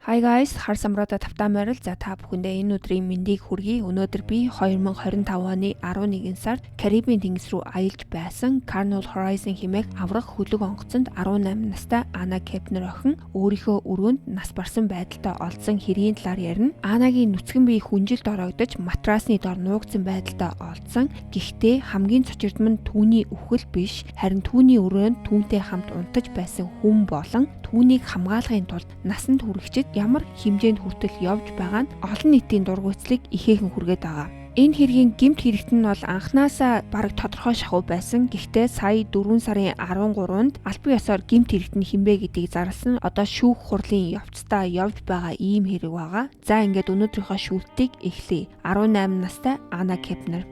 Hi guys, хар самруудаа тавтаа морил. За та бүхэндээ энэ өдрийн мэндийг хүргэе. Өнөөдөр би 2025 оны 11 сард Карибын тэнгис рүү аялж байсан Carnival Horizon хэмээх аврах хөлөг онгоцонд 18 настай Анна Кепнер охин өөрийнхөө өрөөнд нас барсан байдалтай олдсон хэргийн талаар ярина. Аннагийн нүцгэн бие хүнжилд ороогдож матрасны дор нуугдсан байдалтай олдсон. Гэхдээ хамгийн цочирдман түүний үхэл биш, харин түүний өрөөнд түүнтэй хамт унтаж байсан хүн болон түүнийг хамгаалахын тулд насанд хүрэгчид ямар хэмжээнд хүртэл явж байгаа нь олон нийтийн дургуйцлыг ихээхэн хүргээд байгаа. Энэ хэргийн гэмт хэрэгт нь бол анханасаа бараг тодорхой шахуу байсан. Гэхдээ сая 4 сарын 13-нд албан ёсоор гэмт хэрэгт нь хинбэ гэдгийг зарласан. Одоо шүүх хурлын явцдаа явж байгаа ийм хэрэг байгаа. За ингээд өнөөдрийнхөө шүүлтийг эхлэе. 18 настай Анна Кепнер.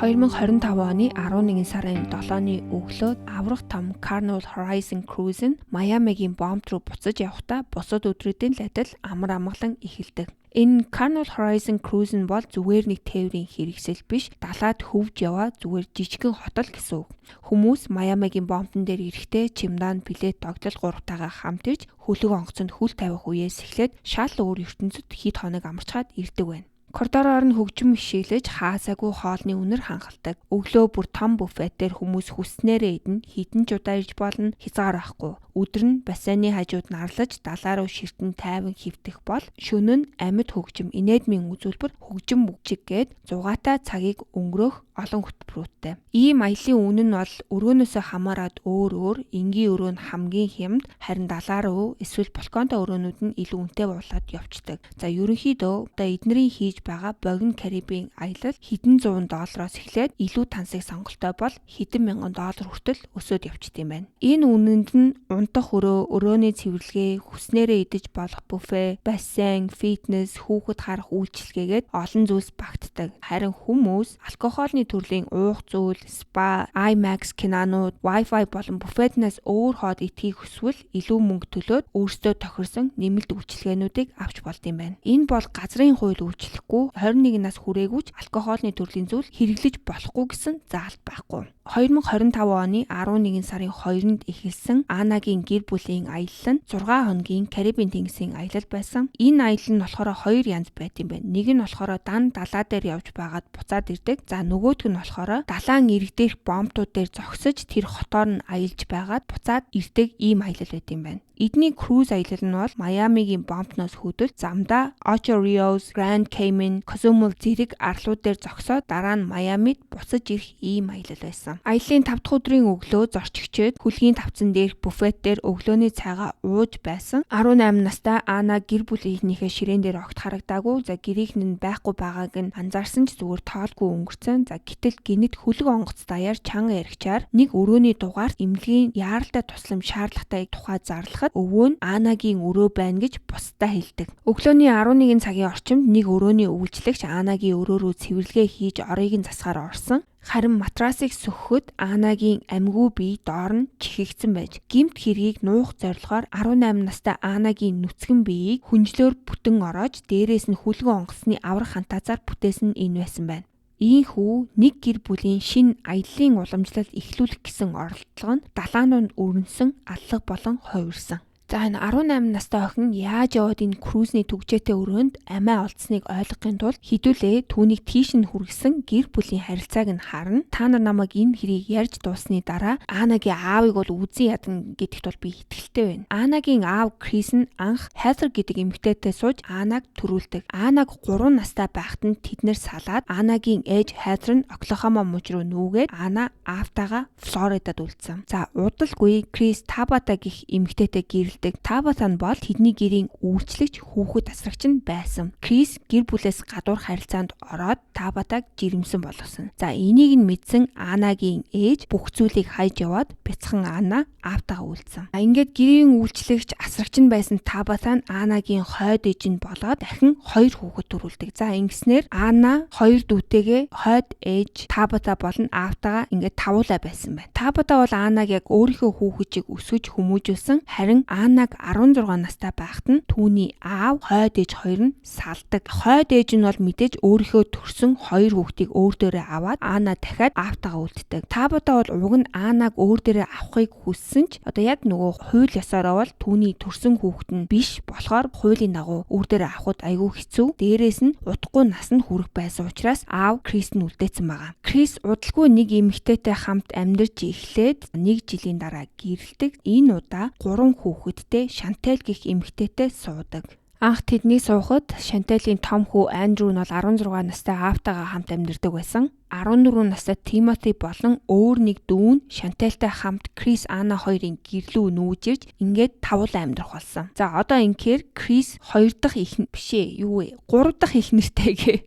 (2025 оны 11 сарын 7-ны өглөө аврах том Carnival Horizon Cruise нь Майамигийн бомб руу буцаж явахдаа бусад өдрүүдийн л адил амар амгалан эхэлдэг. Энэ Carnival Horizon Cruise нь бол зүгээр нэг тээврийн хэрэгсэл биш, далаад хөвж яваа зүгээр жижигхэн хотол гэсэн үг. Хүмүүс Майамигийн бомбон дээр ирэхдээ чемодан, билет, тогтол 3-таагаа хамт ирж хөлөг онгоцонд хүл тавих үеэс эхлээд шал өөр ертөнцид хэд хоног амарчгаад ирдэг байна. Коридороор нь хөгжим ишиглэж хаасаагүй хоолны үнэр хангалдаг. Өглөө бүр том буфетээр хүмүүс хүснээрээ идэн хідэн ч удаа ирж болно, хязгаар байхгүй. Өдөр нь бассейны хажууд нарлаж далаа руу ширтэн тайван хөвтөх бол шөнө нь амьд хөгжим, инэдмийн үзүүлбэр хөгжим мөгжиг гээд 6-тай цагийг өнгөрөөх олон хөтөлбөрүүдтэй. Ийм аяллаа үнэ нь бол өрөөнөөсөө хамаарад өөр, энгийн өрөө нь хамгийн хямд, харин далаа руу эсвэл балконтой өрөөнүүд нь илүү үнэтэй болоод явцдаг. За ерөнхийдөө одоо эднэрийн хийж байгаа богино Карибын аялал хэдэн зуун доллароос эхлээд илүү тансаг сонголттой бол хэдэн мянган доллар хүртэл өсөд явчт юм байна. Энэ үнэнд нь унтах өрөөний цэвэрлэгээ, хүснээрээ идэж болох буфе, бассейн, фитнес, хүүхэд харах үйлчилгээгээд олон зүйлс багтдаг. Харин хүмүүс алкогольны төрлийн уух зүйл, спа, IMAX кинонууд, Wi-Fi болон буфетнаас өөр хоод идэхийг хүсвэл илүү мөнгө төлөөд өөрсдөө тохирсон нэмэлт үйлчилгээнүүдийг авч болд юм байна. Энэ бол газрын хууль үйлчлэх 21 нас хүрээгүй ч алкогольны төрлийн зүйл хэрэглэж болохгүй гэсэн заалт байхгүй. 2025 оны 11 сарын 2-нд эхэлсэн Аннагийн гэр бүлийн аялал нь 6 хоногийн Карибын тэнгисийн аялал байсан. Энэ аялал нь болохоор 2 янз байт юм байна. Нэг нь болохоор дан далаа дээр явж байгаад буцаад ирдэг. За нөгөөх нь болохоор далайн ирэг дээрх бомбтууд дээр зогсож тэр хотоор нь аялж байгаад буцаад ирдэг ийм аялал байт юм байна. Эдний круз аялал нь бол Майамигийн бомбноос хөдөлж замдаа Ocho Rios, Grand Cayman, Cozumel зэрэг арлууд дээр зогсоод дараа нь Майамид буцаж ирэх ийм аялал байсан. Аяллаа 5 дахь өдрийн өглөө зорчигчид хөлгийн тавцан дээрх буфет дээр өглөөний цайгаа ууж байсан. 18 настай Анна гэр бүлийнхээ ширээн дээр огт харагдаагүй. За гэрийнх нь байхгүй байгааг нь анзаарсан ч зүгээр тоолгүй өнгөрцөн. За гэтэл гинэт хөлөг онгоц даяар чанга яригчаар нэг өрөөний дугаарт эмнэлгийн яаралтай туслам шаардлагатай тухай зарлахад өвөө нь Аннагийн өрөө байна гэж бусдаа хэлдэг. Өглөөний 11 цагийн орчимд нэг өрөөний үйлчлэгч Аннагийн өрөө рүү цэвэрлэгээ хийж оройг нь засгаар орсон. Харин матрасыг сөхөхөд Аннагийн амьгүй бие доор нь чихэгдсэн байж гэмт хэргийг нуух зорилгоор 18 настай Аннагийн нүцгэн биеийг хүнжлөөр бүтэн ороож дээрээс нь хөлгөн онгоцны аврах хантаазаар бүтээсэн нь энэ байсан байна. Ийхүү нэг гэр бүлийн шинэ аяллаа уламжлалт эхлүүлэх гэсэн оролдлого нь далаанууд өрнсөн аллах болон хувирсан. За энэ 18 настай охин яаж яваад энэ крузны түгжээтэй өрөөнд амиа олдсныг ойлгохын тулд хідүүлээ түүнийг тийш нь хүргэсэн гэр бүлийн харилцааг нь харна. Та нар намайг энэ хэрийг ярьж дууссаны дараа Аннагийн аавыг бол үзэн ядна гэдэгт бол би итгэлтэй байна. Аннагийн аав Крис нь анх Heather гэдэг эмэгтэйтэй сууж Аннаг төрүүлдэг. Аннаг 3 настай байхад нь тэднэр салаад Аннагийн ээж Heather нь Оклахома муж руу нүүгээд Анна аавтайгаа Флоридад үлдсэн. За удалгүй Крис Табата гэх эмэгтэйтэй гэрэл Табата нь бол тэдний гэрийн үйлчлэгч хүүхэд асрагч нь байсан. Крис гэр бүлээс гадуур харилцаанд ороод Табатаг жирэмсэн болгосон. За энийг нь мэдсэн Аннагийн ээж бүх зүйлийг хайж яваад бяцхан Анна аавтайгаа үлдсэн. Ингээд гэрийн үйлчлэгч асрагч нь байсан Табата нь Аннагийн хойд ээж нь болоод дахин 2 хүүхэд төрүүлдэг. За ингэснээр Анна 2 дүүтэйгээ хойд ээж Табата болон аавтайгаа ингээд тавуулаа байсан байна. Табата бол Аннаг яг өөрийнхөө хүүхэдийг өсгөж хүмүүжүүлсэн. Харин Анаг 16 настай байхад нь түүний аав, хойд ээж хоёр нь салдаг. Хойд ээж нь бол мэдээж өөрийнхөө төрсөн 2 хүүхдийг өөр дээрээ аваад Ана дахиад аавтайгаа үлддэг. Табата бол уг нь Анаг өөр дээрээ авахыг хүссэн ч одоо яг нөгөө хууль ёсороо бол түүний төрсөн хүүхэд нь биш болохоор хуулийн дагуу өөр дээрээ авахд айгүй хэцүү. Дээрээс нь удахгүй нас нь хүрэх байсан учраас аав Крис нь үлдээсэн байгаа. Крис удалгүй нэг эмэгтэйтэй хамт амьдарч эхлээд 1 жилийн дараа гэрэлдэг. Энэ удаа 3 хүүхэдтэй Шантел гэх эмэгтэйтэй суудаг. Анх тэдний суухад Шантелийн том хүү Андрю нь бол 16 настай аавтайгаа хамт амьдардаг байсан. 14 настай Тимоти болон өөр нэг дүү нь Шантелтай хамт Крис Ана хоёрын гэрлүү нүүж ирж ингээд тавуулаа амьдрах болсон. За одоо инхээр Крис 2 дахь их бишээ юу вэ? 3 дахь их нэртэйгээ.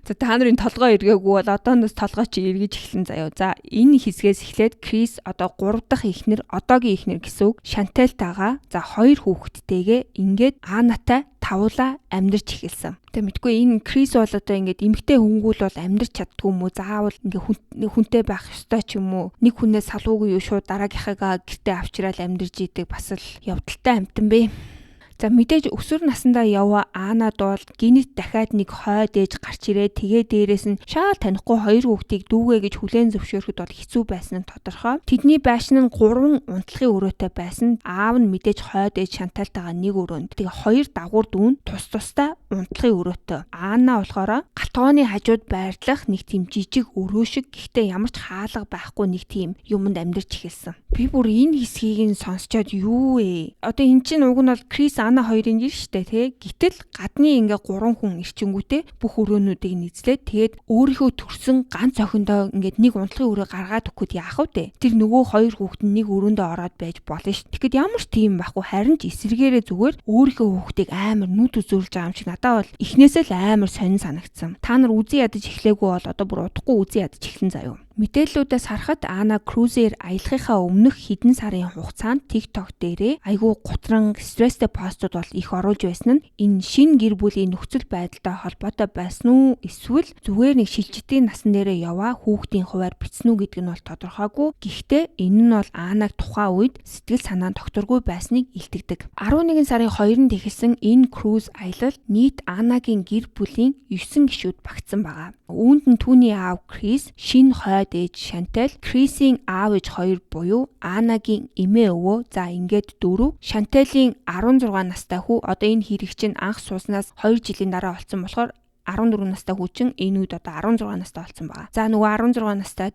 За та нарын толгой эргээгүй бол одооноос толгой чи эргэж эхэлсэн заяо. За энэ хэсгээс эхлээд Крис одоо 3 дахь эхнэр, одоогийн эхнэр гэсэн үг Шантельтайгаа за 2 хүүхэдтэйгээ ингээд Анатай тавуулаа амьдарч эхэлсэн. Тэг мэдгүй энэ Крис бол одоо ингээд эмэгтэй хөнгүүл бол амьдарч чаддгүй юм уу? Заавал ингээд хүнтэй байх ёстой ч юм уу? Нэг хүнээс салуугүй юу шууд дараагийнхыгаа гэртээ авчираад амьдарч идэг бас л явдалтай амтан бэ. За мэдээж өсвөр насндаа яваа Анад бол гинэт дахиад нэг хойд ээж гарч ирээд тэгээ дээрээс нь шал танихгүй 2 хүүхдийг дүүгээ гэж хүлээн зөвшөөрөхөд бол хэцүү байсан нь тодорхой. Тэдний байшин нь 3 унтлагын өрөөтэй байсан. Аав нь мэдээж хойд ээж Шанталтайгаа нэг өрөөнд. Тэгээ 2 дагуур дүүн тус тустай унтлагын өрөөтэй. Ана болохоор галтгооны хажууд байрлах нэг тийм жижиг өрөө шиг гэхдээ ямар ч хаалга байхгүй нэг тийм юмд амьдарч эхэлсэн. Би бүр энэ хэсгийг нь сонсчоод юу вэ? Одоо эн чинь уг нь бол Крис Ана хоёрын гэр штэ тий. Гэтэл гадны ингээ 3 хүн ирчингүүтээ бүх өрөөнүүдийг нэзлээд тэгээд өөрийнхөө төрсөн ганц охиндоо ингээд нэг унтлагын өрөө гаргаад өгөхөд яах вэ? Тэр нөгөө 2 хүүхэд нь нэг өрөөндөө ороод байж болно ш. Тэгэхэд ямар ч тийм байхгүй харин ч эсэргээрээ зүгээр өөрийнхөө хүүхдийг амар нүд үзүүлж байгаа юм шиг надад бол эхнээсээ л амар сонин санагдсан. Та нар үзий ядаж эхлэегүй бол одоо бүр удахгүй үзий ядаж эхлэн заяа. Мэдээллүүдээс харахад Ана крузээр аялахынхаа өмнөх хэдэн сарын хугацаанд TikTok дээрээ айгүй гутран стресстэй постууд бол их оруулж байсан нь энэ шин гэр бүлийн нөхцөл байдалтай холбоотой байсан уу эсвэл зүгээр нэг шилжилтийн насан дээрээ яваа хүүхдийн хуваар бичсэн үү гэдг нь бол тодорхойгүй. Гэхдээ энэ нь бол Анаг тухайн үед сэтгэл санаа докторгүй байсныг илтгэдэг. 11 сарын 2-нд эхэлсэн энэ круз аялал нийт Анагийн гэр бүлийн 9 гишүүд багтсан байгаа. Үүнд нь түүний аав Крис, шинэ хойд ээж Шантел, Крисийн аав ээж хоёр буюу Анагийн эмээ өвөө за ингээд 4, Шантелийн 16 настай хүү одоо энэ хэрэг чинь анх сууснаас 2 жилийн дараа болсон болохоор 14 настай хүүчин энэ үед одоо 16 настай болсон байгаа. За нөгөө 16 настай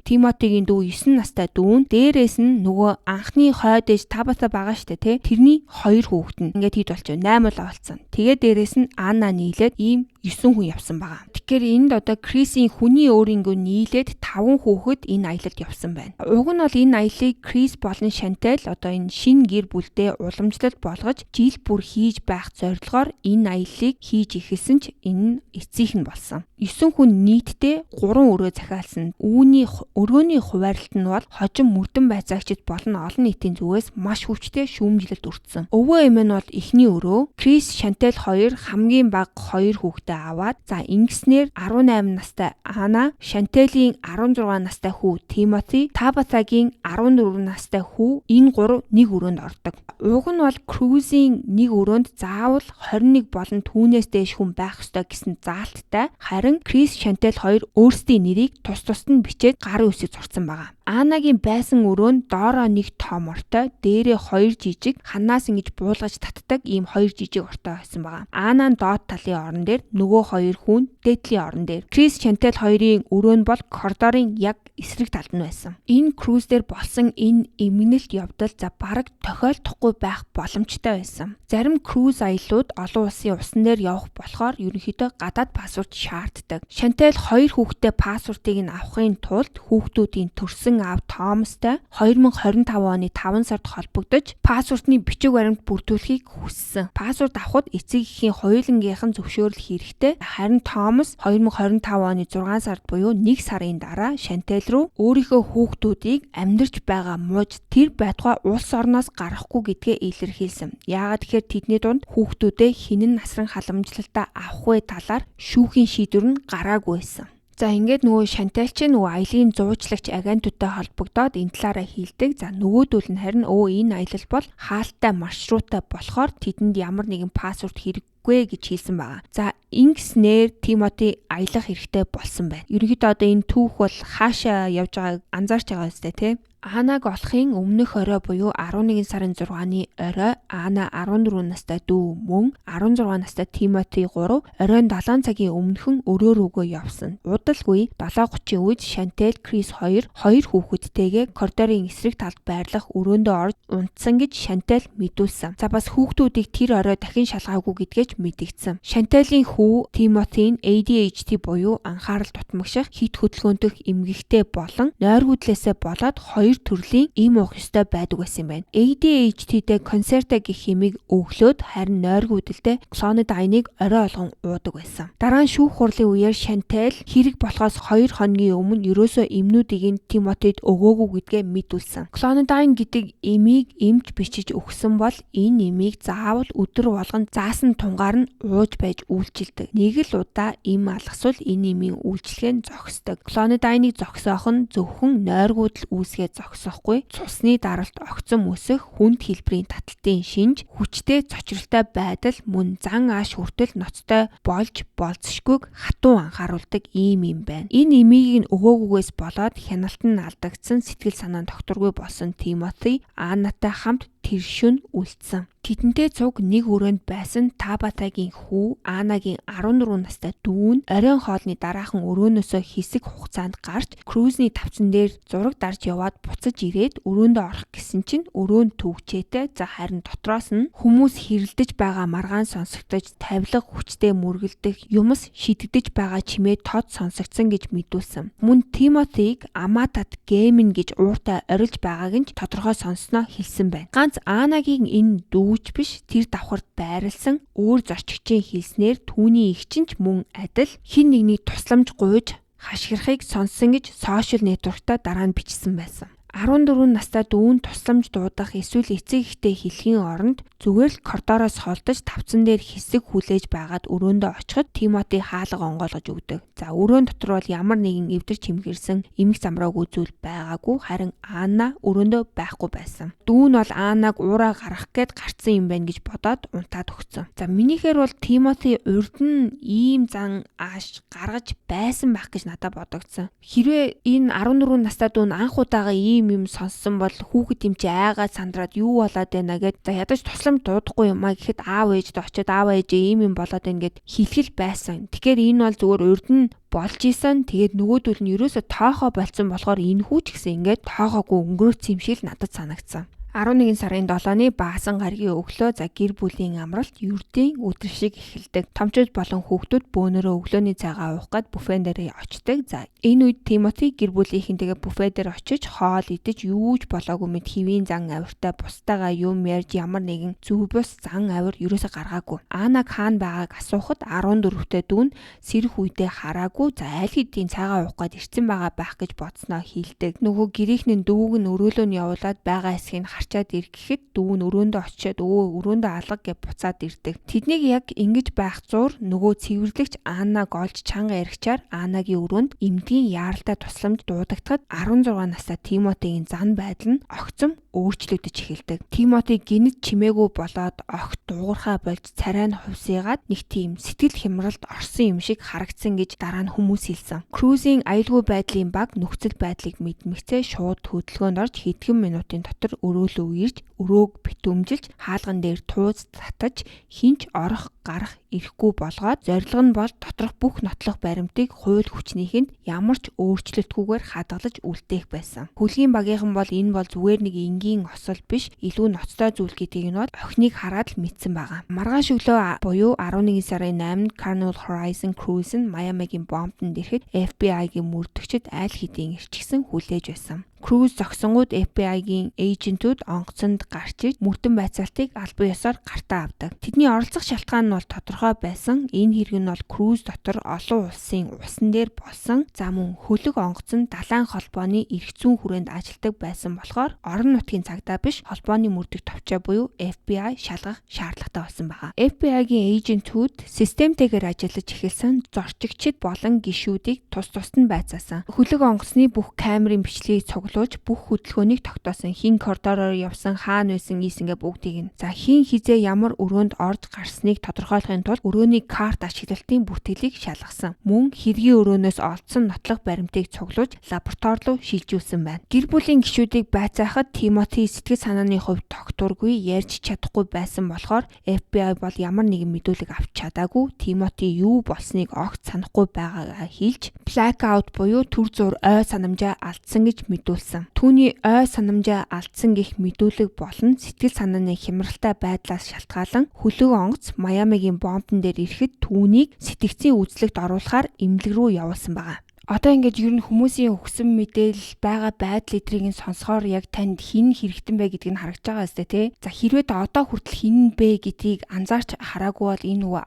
Тимотигийн дүү 9 настай дүүн дээрээс нь нөгөө анхны хойд ээж Табата байгаа штэ тий. Тэрний 2 хүүхэд нь ингээд хэд болчих 8 л болсон. Тэгээ дээрээс нь Ана нийлээд ийм 9 хүн явсан байгаа. Тэгэхээр энд одоо Крисийн хүний өөрийнхөө нийлээд 5 хүүхэд энэ аялалд явсан байна. Уг нь бол энэ аяллыг Крис болон Шантел одоо энэ шин гэр бүлдээ уламжлалт болгож жил бүр хийж байх зорилгоор энэ аяллыг хийж эхэлсэн ч энэ эцсийнх нь болсон. 9 хүн нийтдээ 3 өрөө захиалсан. Үүний өрөөний хуваарлалт нь бол хожим мөрдөн байцаагчид болон олон нийтийн зүгээс маш хүчтэй шүүмжлэлт өртсөн. Өвөө эмээ нь бол эхний өрөө Крис Шантел хоёр хамгийн бага 2 хүүхэдтэй аваад за ингэснээр 18 настай Ана, Шантелийн 16 настай хүү Тимоти, Табатагийн 14 настай хүү энэ 3 нэг өрөөнд ордог. Уг нь бол крузийн нэг өрөөнд заавал 21 болон түүнээс дээш хүн байх ёстой гэсэн заалттай. Харин Крис Шантел хоёр өөрсдийн нэрийг тус тусад нь бичээд гарын үсэг зурсан байгаа. Анагийн байсан өрөө нь доороо нэг том ортой, дээрээ 2 жижиг, ханаас ингэж буулгаж татдаг ийм 2 жижиг ортой байсан байгаа. Ана доод талын орон дээр нөгөө 2 хүн дээдлийн орон дээр. Крис Шантел хоёрын өрөө нь бол коридорын яг эсрэг талд нь байсан. Энэ круз дээр болсон энэ эмгэнэлт явдал за бараг тохиолдохгүй байх боломжтой байсан. Зарим круз аяллууд олон улсын усан дээр явах болохоор ерөнхийдөө гадаад паспорт шаарддаг. Шантел 2 хүүхэдтэй паспортыг нь авахын тулд хүүхдүүдийн төрсөн аав Томастай 2025 оны 5 сард холбогдож паспортны бичиг баримт бүрдүүлэхийг хүссэн. Паспорт авахд эцэг эхийн хоёулангийнхан зөвшөөрөл хэрэгтэй. Харин Томас 2025 оны 6 сард буюу 1 сарын дараа Шантел руу өөрийнхөө хүүхдүүдийг амьдарч байгаа мууж тэр байтугай улс орноос гарахгүй гэдгээ илэрхийлсэн. Яагаад тэгэхээр тэдний дунд хүүхдүүдээ хинэн насран халамжлалтаа авах вэ талаар шүүхийн шийдвэр нь гараагүй байсан. За ингээд нөгөө Шантал чинь нөгөө аялын зуучлагч агентуудтай холбогдоод энэ талаараа хийлдэг. За нөгөөдөл нь харин энэ аялал бол хаалттай маршруттай болохоор тэдэнд ямар нэгэн пассворд хэрэггүй гэж хэлсэн байгаа. За ингэснээр Тимоти аялах хэрэгтэй болсон байна. Ерөнхийдөө одоо энэ түүх бол хаашаа явж байгааг анзаарч байгаа үстэй тий. Анаг олохын өмнөх орой буюу 11 сарын 6-ны орой Ана 14 настай дүү мөн 16 настай Тимоти 3 оройн 7 цагийн өмнөхөн өрөө рүүгөө явсан. Удалгүй 7:30-ийн үед Шантал Крис 2 хүүхэдтэйгээ коридорын эсрэг талд байрлах өрөөндөө орж унтсан гэж Шантал мэдүүлсэн. За бас хүүхдүүдийг тэр орой дахин шалгаагүй гэдгээч мэдэгдсэн. Шанталийн хүү Тимотийн ADHD буюу анхаарал дутмагших, хит хөдөлгөөнтөх эмгэгтэй болон нойргүйдлээсээ болоод хоёр төрлийн ийм уух ёстой байдаг байсан юм байна. ADHD-тэй концерта гэх хэмиг өглөөд харин нойргүйдэлтэй клонидайныг орой олгон уудаг байсан. Дараа нь шүүх хурлын үеэр Шантал хэрэг болохоос 2 хоногийн өмнө ерөөсөө эмнүүдийг Тимотид өгөөгүй гэдгээ мэдүүлсэн. Клонидайн гэдэг эмийг эмч бичиж өгсөн бол энэ эмийг заавал өдөр болгон заасан тунгаар нь ууж байж үйлчилдэг. Нэг л удаа эм алгасвал энэ эмийн үйлчлэгээ нь зогсдог. Клонидайныг зогсоох нь зөвхөн нойргүйдэл үүсгээ зогсохгүй, цусны даралт огцом өсөх, хүнд хэлбэрийн таталтын шинж, хүчтэй цочролтой байдал мөн зан ааш хүртэл ноцтой болж болцшгүйг хатуу анхааруулдаг ийм юм байна. Энэ эмийг нь өгөөгүйгээс болоод хяналт нь алдагдсан, сэтгэл санаа нь докторгүй болсон Тимоти Анатай хамт тэр шөнө үлдсэн. Тэдэнтэй цуг нэг өрөөнд байсан Табатагийн хүү Анагийн 14 настай дүү нь оройн хоолны дараахан өрөөнөөсөө хэсэг хугацаанд гарч крузний тавцан дээр зураг дарж яваад буцаж ирээд өрөөндөө орох гэсэн чинь өрөөнд төвчээтэй. За харин дотроос нь хүмүүс хэрэлдэж байгаа маргаан сонсогдож, тавилга хүчтэй мөргөлдөх, юмс шидэгдэж байгаа чимээ тод сонсогдсон гэж мэдүүлсэн. Мөн Тимотиг Аматад геймин гэж ууртай орилж байгааг нь тодорхой сонсноо хэлсэн байна. Ганц Анагийн энэ дүүч биш, тэр давхарт байрлсан өөр зорчигчийн хэлснээр түүний эгч нь ч мөн адил хин нэгнийг тусламж гуйж хашгирахыг сонссон гэж сошиал нэтворктаа дараа нь бичсэн байсан. 14 настай дүүн тусламж дуудах эсвэл эцэг ихтэй хэлхийн оронд зүгээр л коридороос холдож тавцан дээр хэсэг хүлээж байгаад өрөөндөө очиход Тимоти хаалга онгойлгож өгдөг. За өрөөнд дотор бол ямар нэгэн эвдэрч хэмгэрсэн эмх замраагүй зүйл байгаагүй, харин Ана өрөөндөө байхгүй байсан. Дүүн бол Анаг уураа гаргах гээд гарцсан юм байна гэж бодоод унтаад өгсөн. За минийхээр бол Тимоти урд нь ийм зан ааш гаргаж байсан байх гэж надад бодогдсон. Хэрвээ энэ 14 настай дүүн анх удаага юм сонссон бол хүүхэд юм чи айгаад сандраад юу болоод байна гэд за ядаж тусламж дуудахгүй юм а гэхэд аав ээжд очиод аав ээжээ ийм юм болоод байна гэд хэлхэл байсан. Тэгэхээр энэ бол зүгээр урд нь болж исэн. Тэгээд нөгөөдөл нь ерөөсө тоохоо болцсон болохоор энэ хүү ч гэсэн ингээд тоохоогүй өнгөрөөцсөн юм шиг надад санагдсан. 11 сарын 7-ны баасан гаригийн өглөө за гэр бүлийн амралт ердийн өдөр шиг эхэлдэг. Томчууд болон хүүхдүүд бөөнөрөө өглөөний цайгаа уух гээд буфен дээр очдог. За энэ үед Тимоти гэр бүлийнхэнтэйгээ буфе дээр очиж хоол идэж юу ч болоогүй мэд хэвийн зан авиртай бусдаагаа юм ярьж ямар нэгэн зөв бус зан авир ерөөсө гаргаагүй. Анаг хаана байгааг асуухад 14-тэй дүүн сэрэх үедээ хараагүй. За аль хэдийн цайгаа уух гээд ирсэн байгаа байх гэж бодсноо хэлдэг. Нөгөө гэрийнхний дүүг нь өрөөлөө нь явуулаад байгаа хэсгийг харчаад ирэхэд дүүн өрөөндөө очиод өрөөндөө алга гэж буцаад ирдэг. Тэднийг яг ингэж байх зуур нөгөө цэвэрлэгч Анаг олж чанга яригчаар Анагийн өрөөнд эмдгийн яаралтай тусламж дуудагдахад 16 настай Тимотигийн зан байдал нь огцом өөрчлөгдөж эхэлдэг. Тимоти гинэт чимээгүй болоод огт дуугархаа болж царай нь хувсыгаад нэг тийм сэтгэл хямралд орсон юм шиг харагдсан гэж дараа нь хүмүүс хэлсэн. Крузийн аюулгүй байдлын баг нөхцөл байдлыг мэдмэгцээ шууд хөдөлгөөнд орж хэдхэн минутын дотор өрөөлөө ирж өрөөг битүүмжилж хаалган дээр тууз татаж хинч орох гарах ирэхгүй болгоод зорилго нь бол доторх бүх нотлох баримтыг хууль хүчнийхэнд ямар ч өөрчлөлтгүйгээр хадгалж үлдээх байсан. Хөлгийн багийнхан бол энэ бол зүгээр нэг энгийн осол биш, илүү ноцтой зүйл гэдгийг нь охиныг хараад л мэдсэн байгаа. Маргааш өглөө буюу 11 сарын 8-нд Carnival Horizon Cruise нь Майамигийн бомбтонд ирэхэд FBI-гийн мөрдөгчд аль хэдийн ирчихсэн хүлээж байсан. Cruise зогсонгууд FBI-гийн эйжентүүд онгоцонд гарч иж мөрдөн байцаалтыг албан ёсоор гартаа авдаг. Тэдний оролцох шалтгаан нь бол тодорхой тодорхой байсан. Энэ хэрэг нь бол круз дотор олон улсын усан дээр болсон. За мөн хөлөг онгоц нь далайн холбооны эрх зүйн хүрээнд ажилладаг байсан болохоор орон нутгийн цагдаа биш холбооны мөрдөх товчоо буюу FBI шалгах шаардлагатай болсон байгаа. FBI-гийн эйжентүүд системтэйгээр ажиллаж эхэлсэн зорчигчид болон гишүүдийг тус тусад нь байцаасан. Хөлөг онгоцны бүх камерын бичлэгийг цуглуулж бүх хөдөлгөөнийг тогтоосон. Хин коридороор явсан, хаана байсан ийсэнгээ бүгдийг нь. За хин хизээ ямар өрөөнд орж гарсныг тодорхойлохын тулд өрөөний карт ашиглалтын бүртгэлийг шалгасан. Мөн хэргийн өрөөнөөс олдсон нотлох баримтыг цуглуулж лаборатори руу шилжүүлсэн байна. Гэр бүлийн гишүүдийг байцаахад Тимоти сэтгэл санааны хувьд тогтургүй ярьж чадахгүй байсан болохоор FBI бол ямар нэгэн мэдүүлэг авч чадаагүй. Тимоти юу болсныг огт санахгүй байгаагаа хэлж blackout буюу төр зур ой санамжаа алдсан гэж мэдүүлсэн. Түүний ой санамжаа алдсан гэх мэдүүлэг болон сэтгэл санааны хямралтай байдлаас шалтгаалan хөлөг онгоц Майамигийн бомбон дээр ирэхэд түүнийг сэтгцийн үзлэгт оруулахаар эмнэлэг рүү явуулсан байгаа. Одоо ингэж ер нь хүмүүсийн өгсөн мэдээлэл байгаа байдал эдрийг сонсохоор яг танд хин хэрэгтэн бэ гэдгийг нь харагдаж байгаа өстэй тий. За хэрвээ одоо хүртэл хин бэ гэдгийг анзаарч хараагүй бол энэ нөгөө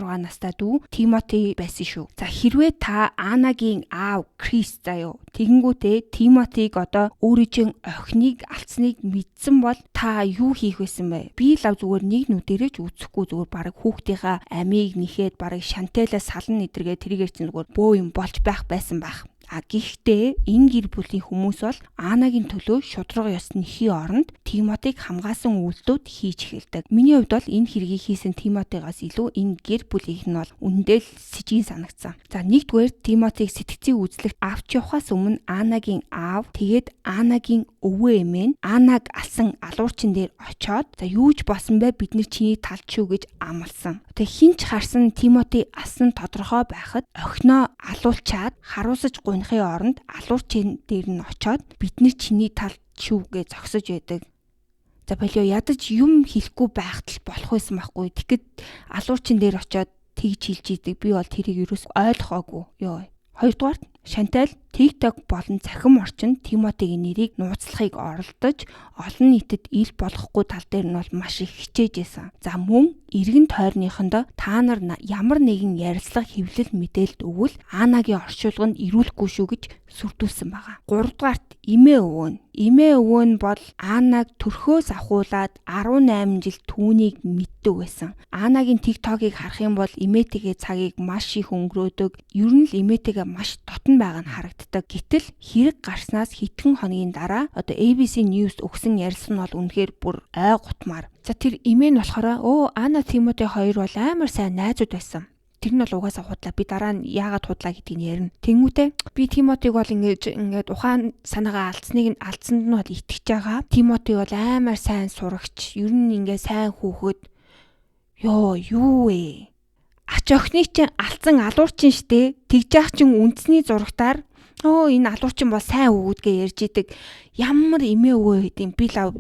16 настай дүү Тимоти байсан шүү. За хэрвээ та Анагийн аав Крис заяо тэгэнгүүтээ Тимотиг одоо өөрийн охиныг алдсныг мэдсэн бол та юу хийх байсан бэ? Би лав зүгээр нэг нүдэрэж үзэхгүй зүгээр бараг хүүхдийнхаа амийг нэхэд бараг шантайлаа сална эдэргээ тэрийгээр чинь зүгээр бөө юм болж байх байсан байх. Гэхдээ энэ гэр бүлийн хүмүүс бол Анагийн төлөө шудраг ёс нэхий оронд Тимотиг хамгаасан үйлдэлүүд хийж эхэлдэг. Миний хувьд бол энэ хэргийг хийсэн Тимотигоос илүү энэ гэр бүлийнх нь бол үндэл сэжийн санагдсан. За нэгдүгээр Тимотиг сэтгцийн үзлэгт авч явахаас өмнө Анагийн аав тэгээд Анагийн өвөө эмээ нь Анаг алсан алуурчин дээр очоод за юуж босон бэ бид нар чиний талд шүү гэж амласан. Тэг хинч харсан Тимоти алсан тодорхой байхад охиноо алуулчаад харуулсаж гунихын оронд алуурчин дээр нь очоод бидний чиний талд шүү гэж зогсож байдаг. За болио ядаж юм хэлэхгүй байхад л болох байсан байхгүй. Тэгэхэд алуурчин дээр очоод тэгж хэлж идэг. Би бол тэрийг ерөөс ойлгоогүй. Йоо. Хоёрдугаар Шантал TikTok болон цахим орчинд Тимотигийн нэрийг нууцлахыг оролдож олон нийтэд ил болохгүй тал дээр нь бол маш их хичээжсэн. За мөн эргэн тойрныхондоо та нар ямар нэгэн ярилцлага хэвлэл мэдээлэл өгвөл Анагийн орчуулганд ирүүлэхгүй шүү гэж сүрдүүлсэн байгаа. Гуравдугаарт эмээ өвөө нь. Эмээ өвөө нь бол Анаг төрхөөс ахуулаад 18 жил түүнийг мэддэг байсан. Анагийн TikTok-ыг харах юм бол эмээтэйгээ цагийг маш их өнгөрөөдөг. Ер нь л эмээтэйгээ маш дотн байгаа нь харагддаг. Гэтэл хэрэг гарснаас хэдхэн хоногийн дараа одоо ABC News өгсөн ярилцлага нь бол үнэхээр бүр ой гутмаар. За тэр эмээ нь болохоор Ана Тимоти хоёр бол амар сайн найзууд байсан. Тэр нь бол угаасаа худлаа. Би дараа нь яагаад худлаа гэдгийг ярина. Тэнгүүтээ би Тимотиг бол ингээд ухаан санаагаа алдсанд нь бол итгэж байгаа. Тимоти бол амар сайн сурагч. Ер нь ингээд сайн хүүхэд. Юу вэ? Ач охиныг чинь алдсан алуурчин штэ. Тэгж яах чинь үндэсний зурагтаар энэ алуурчин бол сайн өвгдгээ ярьж идэг. Ямар эмээ өвөө хэдийн би лав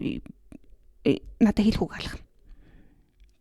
надад хэлэхгүй галах.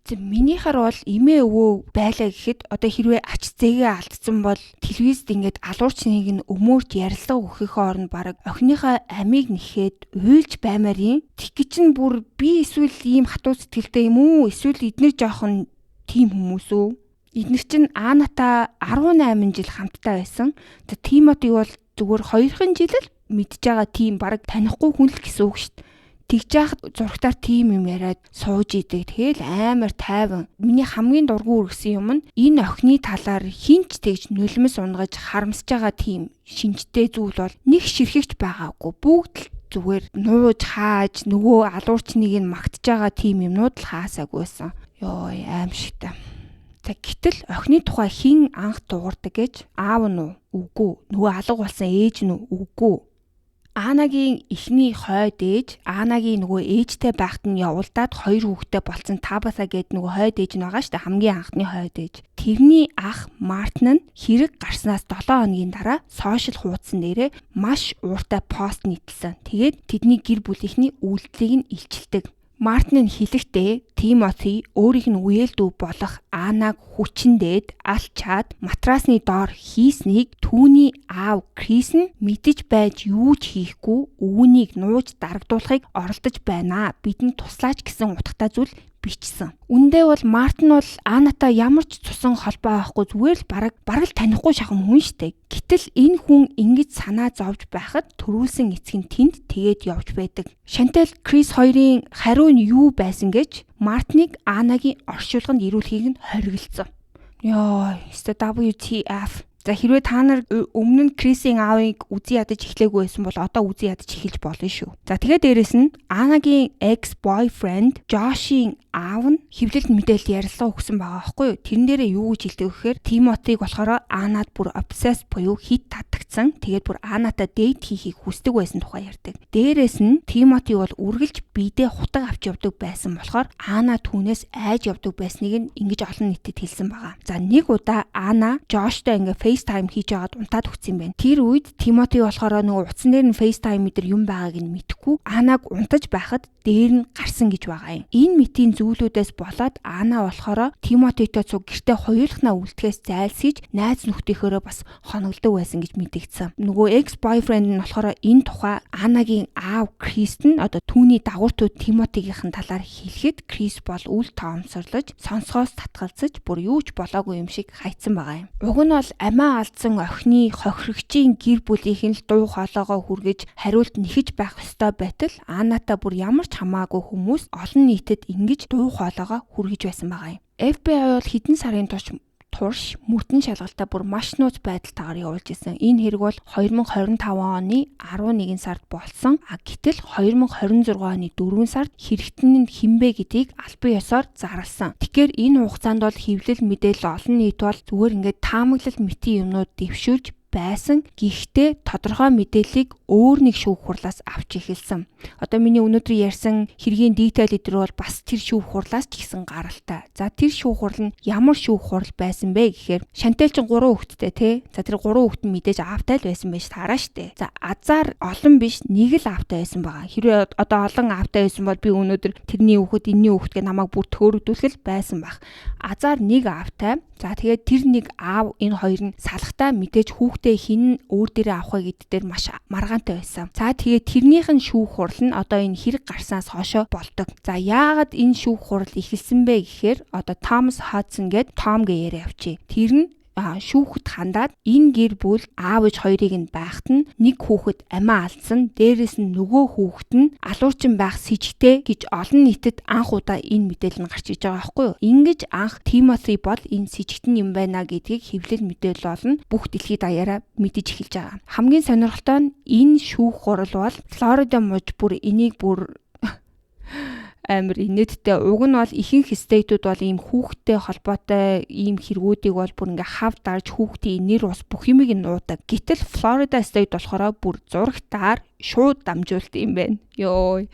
Минийхаар бол эмээ өвөө байлаа гэхэд одоо хэрвээ ач зээгээ алдсан бол телевизэд ингээд алуурчныг нь өмөөрч ярилцлага өгөхөхийн оронд бараг охиныхоо амийг нэхэд уйлж баймаар юм. Тэгэх чинь бүр би эсвэл ийм хатуу сэтгэлтэй юм уу? Эсвэл эднэр жоохон тийм хүмүүс үү? Эднэр чинь Анатай 18 жил хамтдаа байсан. Тимоти бол зүгээр 2 жил л мэдж байгаа тийм бараг танихгүй хүн л гэсэн үг шүү дээ. Тэгж яхад зургатаар тийм юм яриад сууж идэг. Тэгэл амар тайван. Миний хамгийн дургүй үргэсэн юм нь энэ охины талаар хинч тэгж нулимс унгаж харамсаж байгаа тийм шинжтэй зүйл бол нэг ширхэгч байгаагүй. Бүгд л зүгээр нууж хааж нөгөө алуурчныг нь магтж байгаа тийм юмнууд л хаасаагүй байсан. Аимшигтай. Гэтэл охины тухай хэн анх дуурдаг гэж аав нь үгүй. Нөгөө алга болсон ээж нь үгүй. Анагийн эхний хойд ээж, Анагийн нөгөө ээжтэй байхад нь явуулдаад 2 хүүхэдтэй болсон Табаса гэдэг нөгөө хойд ээж нь байгаа шүү дээ, хамгийн анхны хойд ээж. Тэрний ах Мартин нь хэрэг гарснаас 7 хоногийн дараа сошиал хуудсан дээрээ маш ууртай пост нийтэлсэн. Тэгээд тэдний гэр бүлийнхний үйлдэлийг нь илчилдэг. Мартин хэлэхдээ Тимоти өөрийнх нь үеэлдүү болох Анаг хүчндээд алчаад матрасны доор хийснийг түүний аав Крис нь мэдэж байж юу ч хийхгүй өвөнийг нууж дарагдуулахыг оролдож байна. Бидэнд туслаач гэсэн утгатай зүйл бичсэн. Үндэ бол Мартин бол Анатай ямар ч цусан холбоо авахгүй зүгээр л бараг л танихгүй шахам хүн штэ. Гэтэл энэ хүн ингэж санаа зовж байхад төрүүлсэн эцэг нь тэнд тэгээд явж байдаг. Шантал Крис хоёрын хариу нь юу байсан гэж Мартиныг Анагийн оршуулганд ирүүлэхийг нь хориглосон. Ёо, WTF. За хэрвээ та нар өмнө нь Крисийн аавыг үзий ядаж эхлээгүй байсан бол одоо үзий ядаж эхэлж болно шүү. За тэгээд дээрэс нь Анагийн ex-boyfriend Жошийн аав нь хэвлэлд мэдээлэл ярилцлага өгсөн байгаа байхгүй юу? Тэрэн дээрээ юу гэж хэлдэг вэхээр Тимотиг болохоор Анад бүр obsessed буюу хит татагдсан. Тэгээд бүр Анатай дейт хийхийг хүсдэг байсан тухай ярьдаг. Дээрэс нь Тимоти бол үргэлж бидээ хутаг авч явдаг байсан болохоор Ана түүнээс айж явдаг байсныг нь ингэж олон нийтэд хэлсэн байгаа. За нэг удаа Ана Жоштой ингээ FaceTime хийж байгаад унтаад өгсөн юм байна. Тэр үед Тимоти болохоор нөгөө утсан дээр нь FaceTime мэдэр юм байгааг нь мэдэхгүй Анаг унтаж байхад дээр нь гарсан гэж байгаа юм. Энэ мэтийн зүйлүүдээс болоод Ана болохоор Тимотитой цуг гэртээ хоёулахнаа үлдэхээс зайлсхийж найз нөхдийнхөөрөө бас хоногддог байсан гэж мэдэгдсэн. Нөгөө ex-boyfriend нь болохоор энэ тухай Анагийн аав Крист нь одоо түүний дагууртууд Тимотигийнхэн талаар хэлэхэд Крис бол үл тоомсорлож сонсгоос татгалзаж бүр юу ч болоогүй юм шиг хайцсан байгаа юм. Уг нь бол амиа алдсан охины хохирогчийн гэр бүлийнх нь л дуу хоолойгоо хүргэж хариулт нэхэж байх ёстой байтал Анатай бүр ямар ч хамаагүй хүмүүс олон нийтэд ингэж дуу хоолойгоо хүргэж байсан байгаа юм. FBI бол хэдэн сарын турш мөрдөн шалгалтаа бүр маш нууц байдалтайгаар явуулж исэн. Энэ хэрэг бол 2025 оны 11 сард болсон. Гэтэл 2026 оны 4 сард хэрэгтэн нь хинбэ гэдгийг албан ёсоор зарласан. Тэгэхээр энэ хугацаанд бол хэвлэл мэдээлэл олон нийт бол зүгээр ингээд таамаглал мэтийн юмнууд дэвшүүлж байсан. Гэхдээ тодорхой мэдээллийг өөр нэг шүүх хурлаас авч эхэлсэн. Одоо миний өнөөдөр ярьсан хэргийн detail эдэр бол бас тэр шүүх хурлаас ч ихсэн гаралтай. За тэр шүүх хурал нь ямар шүүх хурал байсан бэ гэхээр Шантал ч 3 хүүхэдтэй тий. За тэр 3 хүүхэд нь мэдээж аавтай л байсан байж таараа штэ. За азар олон биш нэг л аавтай байсан байгаа. Хэрвээ одоо олон аавтай байсан бол би өнөөдөр тэрний хүүхэд энэний хүүхэд гэ намайг бүр төөрөгдүүлэх байсан баг. Азар нэг аавтай. За тэгээд тэр нэг аав энэ хоёр нь салахтаа мэдээж хүүхдээ хин өөр дээрээ авах вэ гэдгээр маш маргаантай байсан. За тэгээд тэрнийх нь шүүх хурал нь одоо энэ хэрэг гарснаас хойшоо болдог. За яагаад энэ шүүх хурал эхэлсэн бэ гэхээр одоо Томас Хадсон гээд Том гэ яриа авчи. Тэр нь шүүхэд хандаад энэ гэр бүл аав ээж хоёрыг нь байхад нь нэг хүүхэд амиа алдсан, дээрэс нь нөгөө хүүхэд нь алуурчин байх сэжигтэй гэж олон нийтэд анх удаа энэ мэдээлэл нь гарч иж байгаа байхгүй юу? Ингэж анх Тимоти бол энэ сэжигтэн юм байна гэдгийг хэвлэл мэдээлэл болно бүх дэлхийд даяараа мэдэж эхэлж байгаа. Хамгийн сонирхолтой нь энэ шүүх хурал бол Флорида мужид бүр энийг бүр амар инээдтэй. Уг нь бол ихэнх стейтүүд бол ийм хүүхдтэй холбоотой ийм хэрэгүүдийг бол бүр ингээ хав дарж хүүхдийн нэр ус бүх юмыг нуудаг. Гэтэл Флорида стейт болохоор бүр зурагтаар шууд дамжуулт юм байна. Йоо.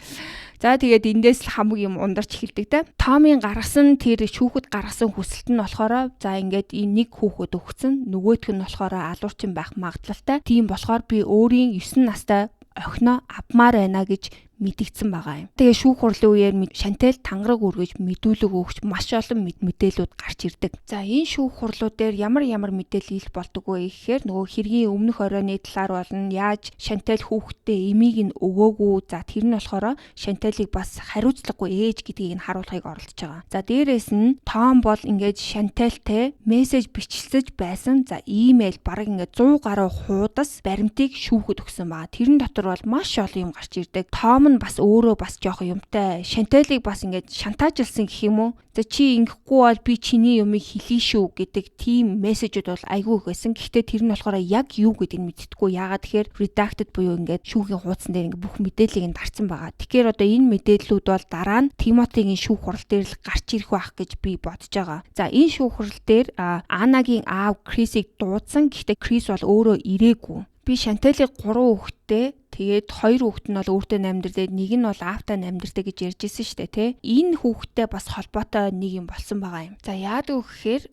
За тэгээд эндээс л хамаг юм ундарч эхэлдэг те. Томын гаргасан тэр шүүхэд гаргасан хүсэлт нь болохоор за ингээд энэ нэг хүүхэд өгсөн, нөгөөх нь болохоор алуурчин байх магадлалтай. Тийм болохоор би өөрийн 9 настай охиноо авмаар байна гэж мэдэгдсэн байгаа юм. Тэгээ шүүх хурлын үеэр Шантал тангараг үргэж мэдүүлэг өгч маш олон мэдээлэлүүд гарч ирдэг. За энэ шүүх хурлууд дээр ямар мэдээлэл ил болдог вэ гэхээр нөгөө хэргийн өмнөх оройны талаар болно. Яаж Шантал хүүхдтэй эмийг нь өгөөгүй. За тэр нь болохоор Шанталыг бас хариуцлагагүй ээж гэдгийг нь харуулахыг оролдож байгаа. За дээрээс нь Том бол ингээд Шанталтай мессеж бичлэж байсан. За имэйл бараг ингээд 100 гаруй хуудас баримтыг шүүхэд өгсөн байгаа. Тэрэн дотор бол маш олон юм гарч ирдэг. Том бас өөрөө бас жоох юмтай. Шанталыг бас ингээд шантаажлсан гэх юм уу? За чи ингэхгүй бол би чиний юмыг хэлье шүү гэдэг тийм мессежүүд бол айгүй байсан. Гэхдээ тэр нь болохоор яг юу гэдгийг мэдтдэггүй. Яагаад тэгэхээр redacted буюу ингээд шүүхийн хуудсан дээр ингээд бүх мэдээллийг нь дарсан байгаа. Тэгэхээр одоо энэ мэдээллүүд бол дараа нь Тимотигийн шүүх хурал дээр л гарч ирэх байх гэж би бодож байгаа. За энэ шүүх хурал дээр Анагийн аав Крисийг дуудсан. Гэхдээ Крис бол өөрөө ирээгүй. Би Шанталыг 3 хүүхэдтэй тэгээд 2 хүүхэд нь бол өөртөө амьдардаг, нэг нь бол аавтай амьдардаг гэж ярьж ирсэн шүү дээ, тий. Энэ хүүхэдтэй бас холбоотой нэг юм болсон байгаа юм. За яадаг вэ гэхээр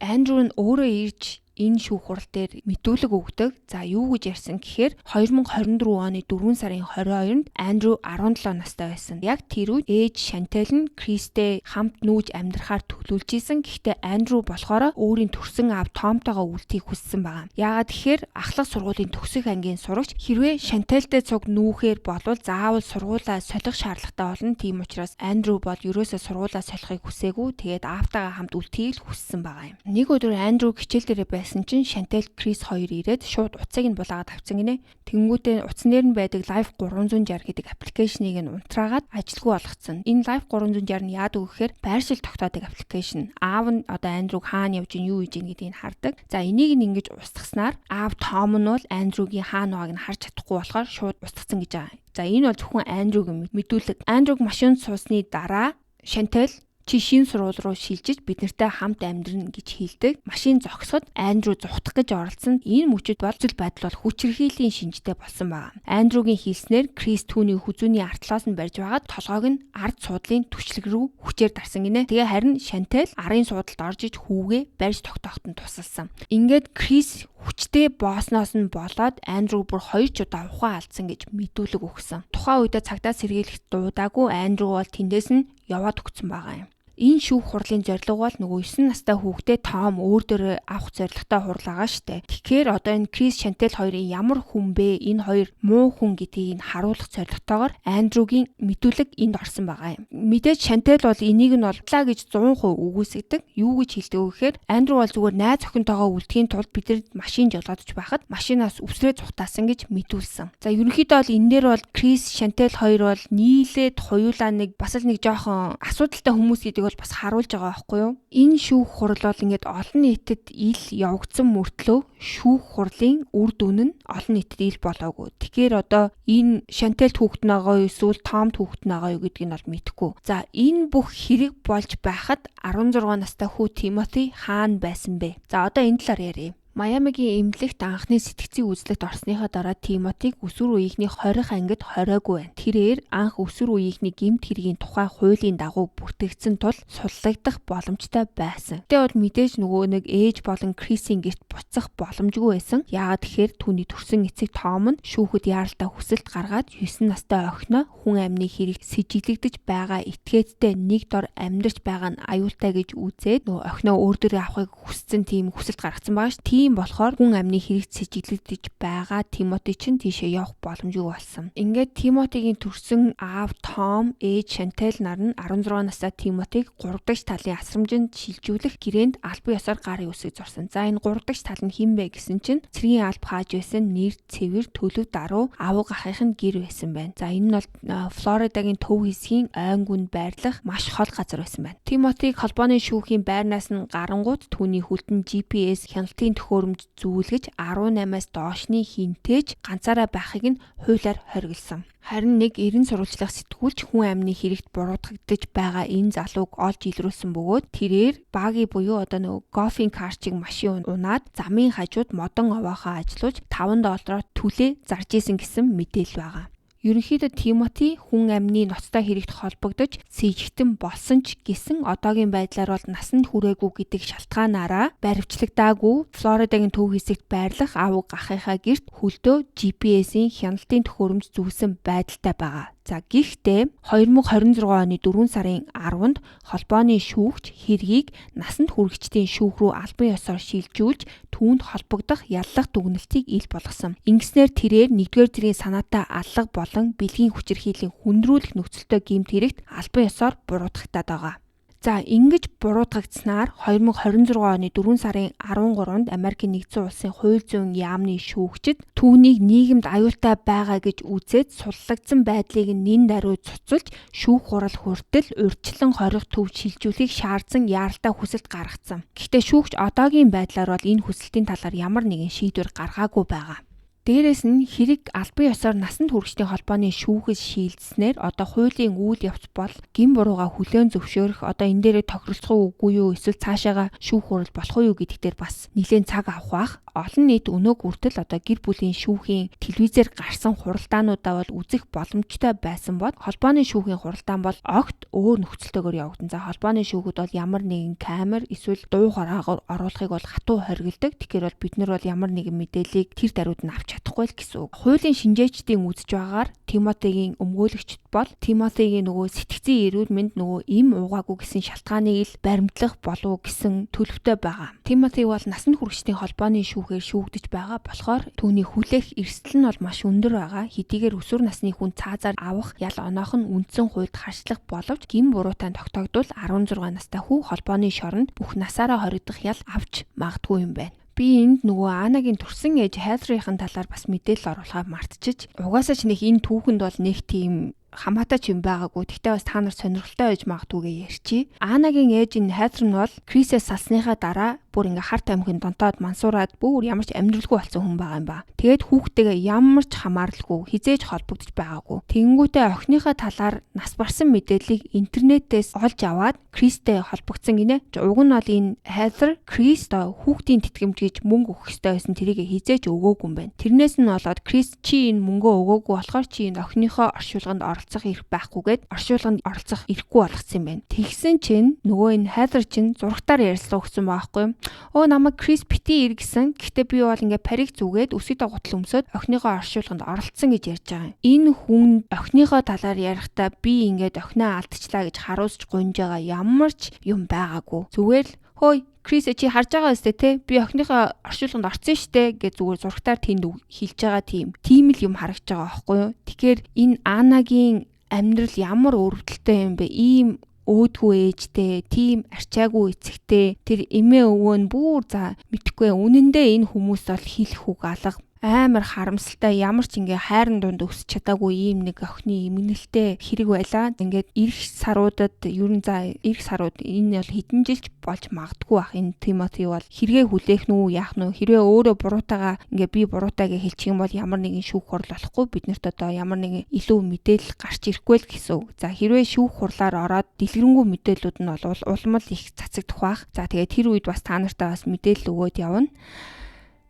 Андрю нь өөрөө ирж энэ шүүх хурал дээр мэдүүлэг өгдөг. За юу гэж ярьсан гэхээр 2024 оны 4 сарын 22-нд Андрю 17 настай байсан. Яг тэр үед ээж Шантел нь Кристтэй хамт нүүж амьдрахаар төлөвлөж исэн. Гэхдээ Андрю болохоор өөрийн төрсөн аав Томтойгоо үлдэхийг хүссэн байгаа. Яагаад тэгэхээр ахлах сургуулийн төгсөх ангийн сурагч хэрвээ Шантелтэй цуг нүүхээр болвол заавал сургуулаа солих шаардлагатай болно. Тийм учраас Андрю бол ерөөсөө сургуулаа солихыг хүсээгүй. Тэгээд аавтайгаа хамт үлдэхийг л хүссэн байгаа юм. Нэг өдөр Андрю хичээл дээр байсан чинь Шантел, Крис хоёр ирээд шууд утсыг нь булаагаад авсан гинэ. Тэнгүүтээ утаснаар нь байдаг Live 360 гэдэг аппликейшнийг нь унтраагаад ажилгүй болгоцсон. Энэ Live 360 нь яадаг вэ гэхээр байршил тогтоодог аппликейшн. Аав нь одоо Андрюг хаана явж ийн юу хийж ийн гэдгийг хардаг. За энийг нь ингэж устгахснаар аав Том нь бол Андрюгийн хаана байгааг нь харж чадахгүй болохоор шууд устгацсан гэж байгаа. За энэ бол зөвхөн Андрюгийн мэдүүлэг. Андрюг машинд суусны дараа Шантел чи шинэ сургууль руу шилжиж бид нартай хамт амьдрна гэж хэлдэг. Машин зогсоход Андрю зүхтах гэж оролцсон. Энэ мөчөд бол зүйл байдал бол хүчирхийллийн шинжтэй болсон байна. Андрюгийн хэлснээр Крис түүний хүзүүний артлоос нь барьж байгаад толгойг нь ард суудлын түвшлэг рүү хүчээр дарсан гинэ. Тэгээ харин Шантел арын суудалд орж иж хүүгээ барьж тогтооход нь тусалсан. Ингээд Крис хүчтэй боосноос нь болоод Андрю бүр 2 удаа ухаан алдсан гэж мэдүүлэг өгсөн. Тухайн үедээ цагдаа сэргийлэхэд дуудаагүй Андрю бол тэндээс нь яваад өгсөн байгаа юм. Энэ шүүх хурлын зорилго бол нөгөө 9 настай хүүхдээ Том өөр дөрөө авах зорилготой хурал байгаа штэ. Тэгэхээр одоо энэ Крис Шантел хоёрын ямар хүн бэ? Энэ хоёр муу хүн гэдгийг нь харуулах зорилготойгоор Андрюгийн мэдүүлэг энд орсон байгаа юм. Мэдээж Шантел бол энийг нь олдлаа гэж 100% үгүйсгдэг. Юу гэж хэлдэг вэ гэхээр Андрю бол зүгээр найз охинтойгоо үлдэхийн тулд бид нар машин жолоодож байхад машинаас өвсрээ зүхтаасан гэж мэдүүлсэн. За ерөнхийдөө бол энэ дээр бол Крис Шантел хоёр бол нийлээд хоёулаа бас л нэг жоохон асуудалтай хүмүүс гэдэг бол бас харуулж байгаа байхгүй юу? Энэ шүүх хурал бол ингээд олон нийтэд ил явагдсан мөртлөө шүүх хурлын үр дүн нь олон нийтэд ил болоогүй. Тэгэхээр одоо энэ Шантел хүүхэд нагаа юу эсвэл Том хүүхэд нагаа юу гэдгийг нь бол мэдэхгүй. За энэ бүх хэрэг болж байхад 16 настай хүү Тимоти хаана байсан бэ? За одоо энэ талаар ярив. Майамигийн эмнэлэгт анхны сэтгцийн үзлэгт орсныхаа дараа Тимотиг өсвөр үеийнхний 20 ангид хороогүй байна. Тэрээр анх өсвөр үеийнхний гэмт хэргийн тухай хуулийн дагуу бүртгэгдсэн тул суллагдах боломжтой байсан. Тэгвэл мэдээж нөгөө нэг ээж болон Крисийн гэрт буцах боломжгүй байсан. Яагаад тэгэхээр түүний төрсөн эцэг Том нь шүүхэд яаралтай хүсэлт гаргаад 9 настай охиноо хүн амны хэрэг сэжиглэгдэж байгаа этгээдтэй нэг дор амьдарч байгаа нь аюултай гэж үзээд нөгөө охиноо өөр дөрөө авахыг хүссэн тийм хүсэлт гаргацсан байгаа ш. Тийм болохоор хүн амны хэрэгт сэжиглэгдэж байгаа Тимоти ч тийшээ явах боломжгүй болсон. Ингээд Тимотигийн төрсөн аав Том, ээж Шантел нар нь 16 настай Тимотиг 3 дахь талын асрамжинд шилжүүлэх гэрээнд албан ёсоор гар үсэг зорсон. За энэ 3 дахь тал нь хэн бэ гэсэн чинь цэргийн алба хааж байсан нэр цэвэр төлөв даруй авуу гахынх нь гэр байсан байна. За энэ нь бол Флоридагийн төв хэсгийн ойнгүнд байрлах маш хол газар байсан байна. Тимотиг холбооны шүүхийн байрнаас нь гарангууд түүний хүлтэн GPS хяналтын төхөөрөмж зүүлгэж 18-аас доошны хинтээж ганцаараа байхыг нь хуулиар хориглосон. Харин нэг 90 сурвалжлах сэтгүүлч хүн амны хэрэгт буруутгагдж байгаа энэ залууг олж илрүүлсэн бөгөөд тэрээр баги буюу одоо нөгөө гофин карчиг машин унаад замын хажууд модон овоохоо ажилуулж $5 төлөө зарж исэн гэсэн мэдээлэл байгаа. Ерөнхийдөө Тимоти хүн амны ноцтой хэрэгт холбогдож сэжигтэн болсон ч гэсэн одоогийн байдлаар бол насанд хүрээгүй гэдэг шалтгаанаараа баривчлагдаагүй Флоридагийн төв хэсэгт байрлах аав гахынхаа гэрт хөлдөө GPS-ийн хяналтын төхөөрөмж зүүсэн байдалтай байгаа. За гэхдээ 2026 оны 4 сарын 10-нд холбооны шүүгч хэргийг насанд хүрэгчдийн шүүх рүү албан ёсоор шилжүүлж түүнд холбогдох яллах дүгнэлтийг ил болгосон. Ингэснээр тэрээр 1-р зэргийн санаатай аллах болон бэлгийн хүчирхийллийн хүндрүүлэх нөхцөлтэй гэмт хэрэгт албан ёсоор буруутгагдаад байгаа. За ингэж буруутгагдсанаар 2026 оны 4 сарын 13-нд Америкийн нэгдсэн улсын хууль зүйн яамны шүүгчид түүнийг нийгэмд аюултай байгаа гэж үзээд суллагдсан байдлыг нэн даруй цуцалж шүүх хурал хүртэл урьдчилан хорих төв шилжүүлэхийг шаардсан яаралтай хүсэлт гаргацсан. Гэхдээ шүүгч одоогийн байдлаар бол энэ хүсэлтийн талаар ямар нэгэн шийдвэр гаргаагүй байгаа. Дээрээс нь хэрэг албан ёсоор насанд хүрэгчдийн холбооны шүүхэд шийдснээр одоо хуулийн үйл явц бол гин бурууга хүлээн зөвшөөрөх одоо энэ дээрээ тохиролцох үгүй юу эсвэл цаашаага шүүх хурал болох уу гэдэгтэр бас нэлээд цаг авах бах. олон нийт өнөө хүртэл одоо гэр бүлийн шүүхийн телевизээр гарсан хуралдаануудаа бол үзэх боломжтой байсан бол холбооны шүүхийн хуралдаан бол огт өөр нөхцөлтэйгээр явагдана. За холбооны шүүхүүд бол ямар нэгэн камер эсвэл дуу хороо оруулахыг бол хатуу хоригддаг. Тэгэхээр бол бид нар бол ямар нэгэн мэдээллийг тэр даруйд нь авч чадахгүй л гэсэн үг. Хуулийн шинжээчдийн үзэж байгаагаар Тимотигийн өмгөөлөгчд бол Тимотигийн нөгөө сэтгцийн эрүүл мэнд нөгөө им уугаагүй гэсэн шалтгааныг л баримтлах болов гэсэн төлөвтэй байгаа. Тимоти бол насанд хүрэгчдийн холбооны шүүхээр шүүгдэж байгаа болохоор түүний хүлээх эрсдэл нь бол маш өндөр байгаа. Хэдийгээр өсвөр насны хүн цаазаар авах ял оноох нь үндсэн хуульд харьцлах боловч гин буруутай тогтоогдвол 16 настай хүү холбооны шоронд бүх насаараа хоригдох ял авч магадгүй юм байна. Би энд нөгөө Анагийн төрсэн ээж Хайдрын талаар бас мэдээлэл оруулахаа мартчих. Угаасаа ч нэг энэ түүхэнд бол нэг тийм хамаатай ч юм байгаагүй. Тэгтээ бас та нар сонирхолтой байж магадгүйгээ ярьчи. Анагийн ээж нь Хайдр нь бол Крисээс салсныхаа дараа бүр ингээ харт амхын донтоод мансуураад бүр ямар ч амьдралгүй болсон хүн байгаа юм ба. Тэгээд хүүхдтэйгээ ямар ч хамааралгүй хизээж холбогдож байгаагүй. Тэнгүүтээ охиныхоо талаар нас барсан мэдээллийг интернетээс олж аваад Кристтэй холбогдсон гинэ. Уг нь бол энэ Хайдр Кристо хүүхдийн тэтгэмж гэж мөнгө өгөх ёстой байсан, тэрийг хизээж өгөөгүй юм байна. Тэрнээс нь болоод Крис чи энэ мөнгөө өгөөгүй болохоор чи энэ охиныхоо оршуулганд оролцох эрх байхгүйгээд оршуулганд оролцох эрхгүй болгоцсон юм байна. Тэгсэн чинь нөгөө энэ Хайдр чинь зурагтаар ярилцлага өгсөн байхгүй юу? Өө намайг Крис бити ир гэсэн. Гэхдээ би бол ингээ париг зүгээд өсөдөө гутал өмсөд охиныхоо оршуулганд оролцсон гэж ярьж байгаа юм. Энэ хүн охиныхоо талаар ярихдаа би ингээд охиноо алдчихлаа гэж харуулж гунж байгаа ямар ч юм байгаагүй. Зүгээр л хөөе Крис чи харж байгаа өстэй те би охиныхоо оршуулганд орсон штэ гэж зүгээр зурагтаар тэнд хэлж байгаа тийм л юм харагдаж байгаа байхгүй юу. Тэгэхээр энэ Анагийн амьдрал ямар өрөвдөлтэй юм бэ? Ийм өөдгөө ээжтэй, тийм арчаагүй эцэгтэй тэр эмээ өвөө нь бүр за мэдхгүй үнэндээ энэ хүмүүс бол хэлэх үг алга амар харамсалтай ямар ч ингээ хайрын дунд өсч чадаагүй ийм нэг охины эмгэнэлтэй хэрэг байлаа. Ингээд эх саруудад ерөн за эх сарууд энэ бол хэдэн жилч болж магадгүй бах. Энэ Тимоти бол хэрэгээ хүлээх нү яах нү хэрвээ өөрөө буруутайгаа ингээ би буруутайгаа хэлчих юм бол ямар нэгэн шүүх хурал болохгүй биднэрт одоо ямар нэгэн илүү мэдээлэл гарч ирэхгүй л гэсэн үг. За хэрвээ шүүх хурлаар ороод дэлгэрэнгүй мэдээллүүд нь бол улмал их цацагдах бах. За тэгээд тэр үед бас та нартай бас мэдээлэл өгөөд явна.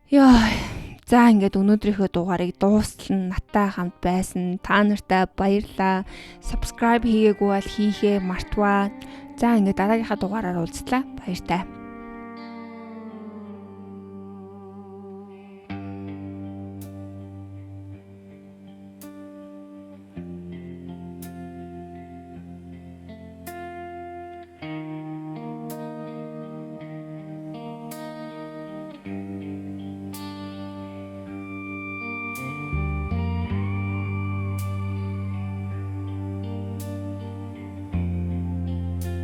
Яа за ингээд өнөөдрийнхөө дугаарыг дуустал наттай хамт байсан. Та нартай баярлалаа. Subscribe хийгээгүй бол хийхээ мартваа. За ингээд дараагийнхаа дугаараар уулзлаа. Баяртай.